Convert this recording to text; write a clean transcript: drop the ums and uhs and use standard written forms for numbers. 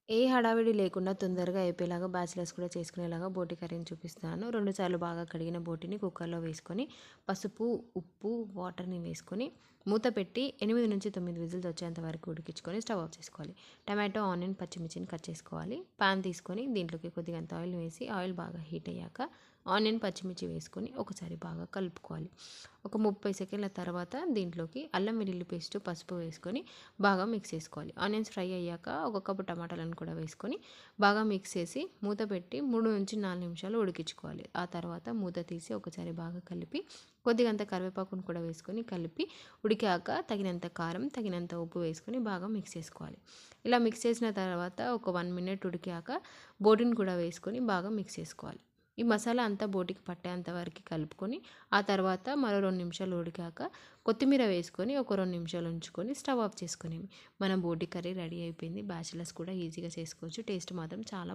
ఏ హడావిడి లేకుండా తొందరగా అయిపోయేలాగా బ్యాచిలర్స్ కూడా చేసుకునేలాగా బోటి కర్రీని చూపిస్తాను. 2 సార్లు బాగా కడిగిన బోటిని కుక్కర్‌లో వేసుకొని, పసుపు, ఉప్పు, వాటర్‌ని వేసుకొని, మూత పెట్టి 8-9 విజిల్స్ వచ్చేంత వరకు ఉడికించుకొని స్టవ్ ఆఫ్ చేసుకోవాలి. టమాటో, ఆనియన్, పచ్చిమిర్చిని కట్ చేసుకోవాలి. పాన్ తీసుకొని దీంట్లోకి కొద్దిగంత ఆయిల్ వేసి, ఆయిల్ బాగా హీట్ అయ్యాక ఆనియన్, పచ్చిమిర్చి వేసుకొని ఒకసారి బాగా కలుపుకోవాలి. ఒక 30 సెకండ్ల తర్వాత దీంట్లోకి అల్లం వెల్లుల్లి పేస్ట్, పసుపు వేసుకొని బాగా మిక్స్ చేసుకోవాలి. ఆనియన్స్ ఫ్రై అయ్యాక ఒక కప్పు టమాటాలను కూడా వేసుకొని బాగా మిక్స్ చేసి మూత పెట్టి 3-4 నిమిషాలు ఉడికించుకోవాలి. ఆ తర్వాత మూత తీసి ఒకసారి బాగా కలిపి కొద్దిగంత కరివేపాకును కూడా వేసుకొని కలిపి ఉడికాక తగినంత కారం, తగినంత ఉప్పు వేసుకొని బాగా మిక్స్ చేసుకోవాలి. ఇలా మిక్స్ చేసిన తర్వాత ఒక 1 మినిట్ ఉడికాక బోటిని కూడా వేసుకొని బాగా మిక్స్ చేసుకోవాలి. ఈ మసాలా అంతా బోటికి పట్టేంత వరకు కలుపుకొని ఆ తర్వాత మరో 2 నిమిషాలు ఉడికాక కొత్తిమీర వేసుకొని ఒక 2 నిమిషాలు ఉంచుకొని స్టవ్ ఆఫ్ చేసుకొని మన బోటి కర్రీ రెడీ అయిపోయింది. బ్యాచిలర్స్ కూడా ఈజీగా చేసుకోవచ్చు. టేస్ట్ మాత్రం చాలా